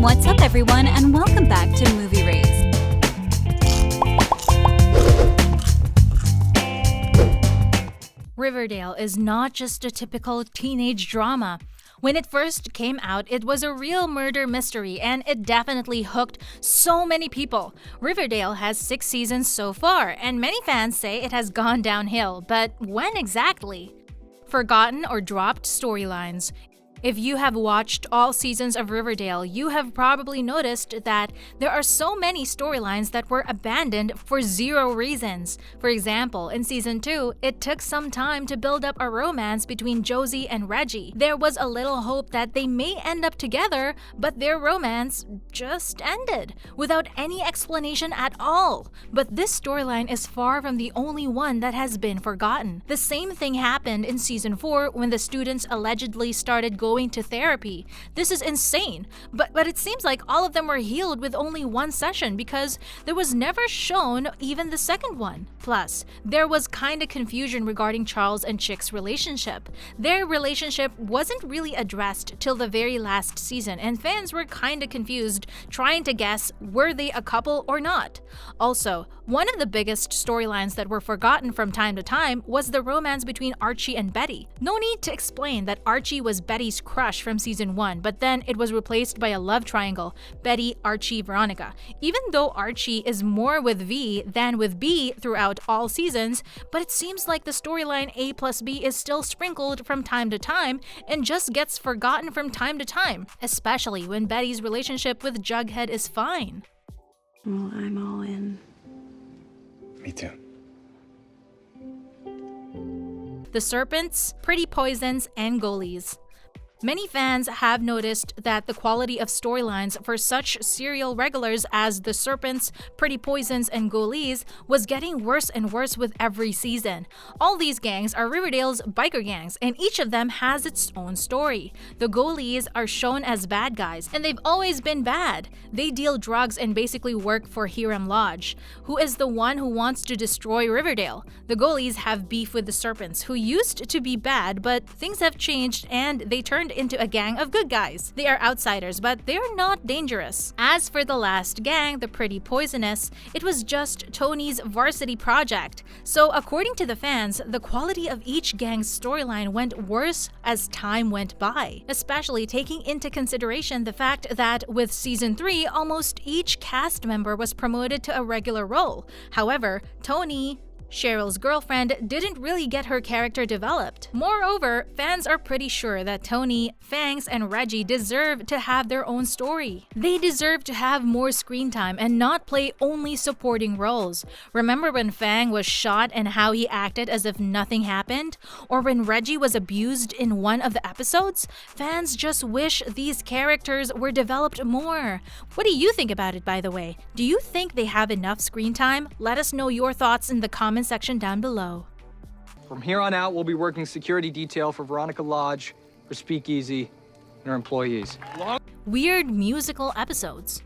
What's up, everyone, and welcome back to Movie Rays. Riverdale is not just a typical teenage drama. When it first came out, it was a real murder mystery, and it definitely hooked so many people. Riverdale has 6 seasons so far, and many fans say it has gone downhill, but when exactly? Forgotten or dropped storylines. If you have watched all seasons of Riverdale, you have probably noticed that there are so many storylines that were abandoned for 0 reasons. For example, in season 2, it took some time to build up a romance between Josie and Reggie. There was a little hope that they may end up together, but their romance just ended without any explanation at all. But this storyline is far from the only one that has been forgotten. The same thing happened in season 4 when the students allegedly started going to therapy. This is insane, but it seems like all of them were healed with only one session because there was never shown even the second one. Plus, there was kinda confusion regarding Charles and Chick's relationship. Their relationship wasn't really addressed till the very last season, and fans were kinda confused trying to guess were they a couple or not. Also, one of the biggest storylines that were forgotten from time to time was the romance between Archie and Betty. No need to explain that Archie was Betty's crush from season 1, but then it was replaced by a love triangle, Betty, Archie, Veronica. Even though Archie is more with V than with B throughout all seasons, but it seems like the storyline A plus B is still sprinkled from time to time and just gets forgotten from time to time, especially when Betty's relationship with Jughead is fine. Well, I'm all in. Me too. The Serpents, Pretty Poisons, and Goalies. Many fans have noticed that the quality of storylines for such serial regulars as the Serpents, Pretty Poisons, and Goalies was getting worse and worse with every season. All these gangs are Riverdale's biker gangs, and each of them has its own story. The Goalies are shown as bad guys, and they've always been bad. They deal drugs and basically work for Hiram Lodge, who is the one who wants to destroy Riverdale. The Goalies have beef with the Serpents, who used to be bad, but things have changed and they turned into a gang of good guys. They are outsiders, but they're not dangerous. As for the last gang, the Pretty Poisonous, it was just Toni's varsity project. So according to the fans, the quality of each gang's storyline went worse as time went by, especially taking into consideration the fact that with season 3, almost each cast member was promoted to a regular role. However, Toni, Cheryl's girlfriend, didn't really get her character developed. Moreover, fans are pretty sure that Toni, Fangs, and Reggie deserve to have their own story. They deserve to have more screen time and not play only supporting roles. Remember when Fang was shot and how he acted as if nothing happened? Or when Reggie was abused in one of the episodes? Fans just wish these characters were developed more. What do you think about it, by the way? Do you think they have enough screen time? Let us know your thoughts in the comments section down below. From here on out, we'll be working security detail for Veronica Lodge, for Speakeasy, and her employees. Weird musical episodes.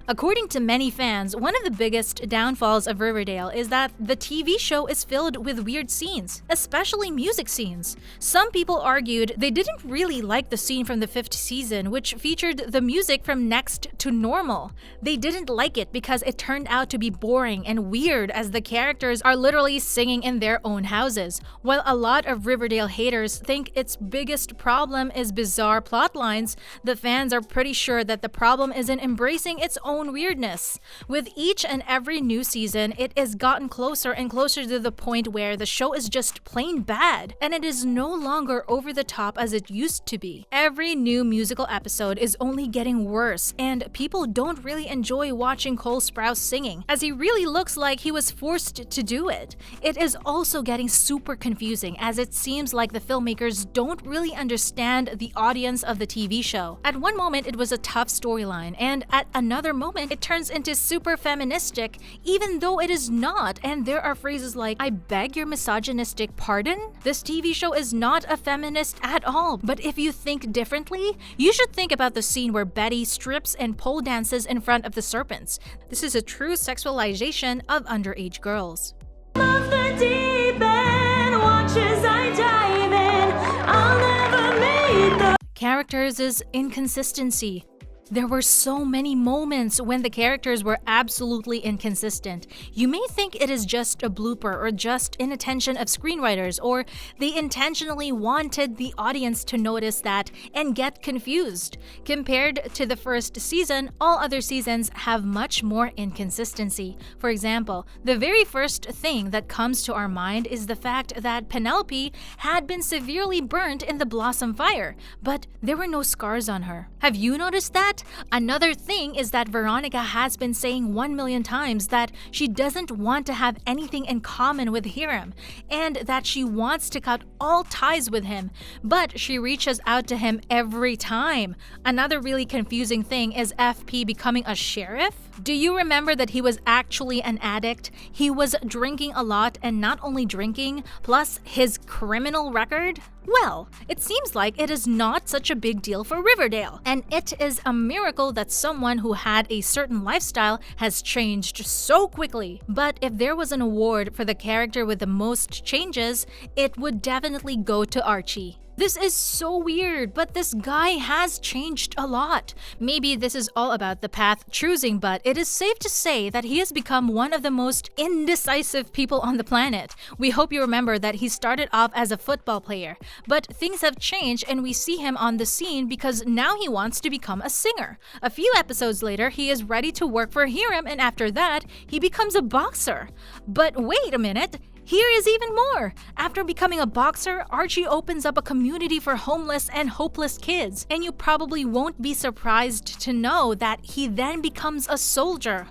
According to many fans, one of the biggest downfalls of Riverdale is that the TV show is filled with weird scenes, especially music scenes. Some people argued they didn't really like the scene from the 5th season, which featured the music from Next to Normal. They didn't like it because it turned out to be boring and weird as the characters are literally singing in their own houses. While a lot of Riverdale haters think its biggest problem is bizarre plot lines, the fans are pretty sure that the problem is in embracing its own weirdness. With each and every new season, it has gotten closer and closer to the point where the show is just plain bad, and it is no longer over the top as it used to be. Every new musical episode is only getting worse, and people don't really enjoy watching Cole Sprouse singing, as he really looks like he was forced to do it. It is also getting super confusing, as it seems like the filmmakers don't really understand the audience of the TV show. At one moment, it was a tough storyline, and at another moment, it turns into super feministic, even though it is not, and there are phrases like, "I beg your misogynistic pardon?" This TV show is not a feminist at all, but if you think differently, you should think about the scene where Betty strips and pole dances in front of the Serpents. This is a true sexualization of underage girls. Love the deep end, watch as I dive in. I'll never meet the Characters is inconsistency. There were so many moments when the characters were absolutely inconsistent. You may think it is just a blooper or just inattention of screenwriters, or they intentionally wanted the audience to notice that and get confused. Compared to the first season, all other seasons have much more inconsistency. For example, the very first thing that comes to our mind is the fact that Penelope had been severely burnt in the Blossom fire, but there were no scars on her. Have you noticed that? Another thing is that Veronica has been saying 1,000,000 times that she doesn't want to have anything in common with Hiram, and that she wants to cut all ties with him, but she reaches out to him every time. Another really confusing thing is FP becoming a sheriff. Do you remember that he was actually an addict? He was drinking a lot, and not only drinking, plus his criminal record? Well, it seems like it is not such a big deal for Riverdale, and it is a miracle that someone who had a certain lifestyle has changed so quickly. But if there was an award for the character with the most changes, it would definitely go to Archie. This is so weird, but this guy has changed a lot. Maybe this is all about the path choosing, but it is safe to say that he has become one of the most indecisive people on the planet. We hope you remember that he started off as a football player, but things have changed and we see him on the scene because now he wants to become a singer. A few episodes later, he is ready to work for Hiram, and after that, he becomes a boxer. But wait a minute. Here is even more. After becoming a boxer, Archie opens up a community for homeless and hopeless kids. And you probably won't be surprised to know that he then becomes a soldier.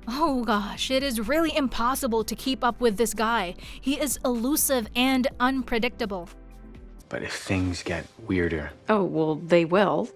Oh gosh, it is really impossible to keep up with this guy. He is elusive and unpredictable. But if things get weirder, Oh, well, they will.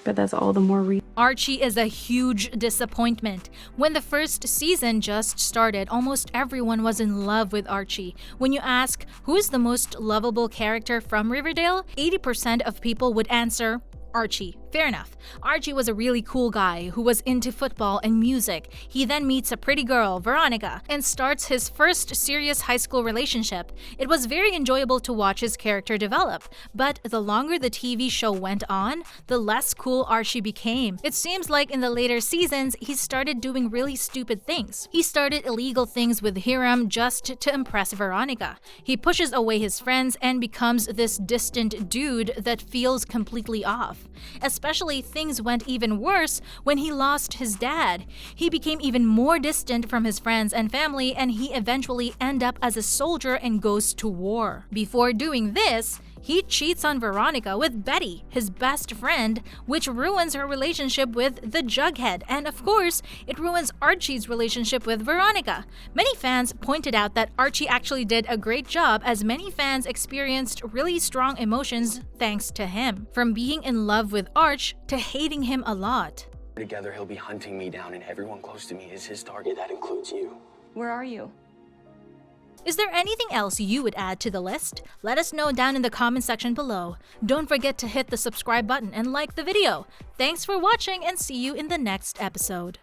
But that's all the more reason. Archie is a huge disappointment. When the first season just started, almost everyone was in love with Archie. When you ask who is the most lovable character from Riverdale, 80% of people would answer Archie. Fair enough. Archie was a really cool guy who was into football and music. He then meets a pretty girl, Veronica, and starts his first serious high school relationship. It was very enjoyable to watch his character develop, but the longer the TV show went on, the less cool Archie became. It seems like in the later seasons, he started doing really stupid things. He started illegal things with Hiram just to impress Veronica. He pushes away his friends and becomes this distant dude that feels completely off. Especially things went even worse when he lost his dad. He became even more distant from his friends and family, and he eventually ends up as a soldier and goes to war. Before doing this, he cheats on Veronica with Betty, his best friend, which ruins her relationship with the Jughead, and of course, it ruins Archie's relationship with Veronica. Many fans pointed out that Archie actually did a great job, as many fans experienced really strong emotions thanks to him. From being in love with Arch to hating him a lot. Together, he'll be hunting me down, and everyone close to me is his target. That includes you. Where are you? Is there anything else you would add to the list? Let us know down in the comment section below. Don't forget to hit the subscribe button and like the video. Thanks for watching, and see you in the next episode.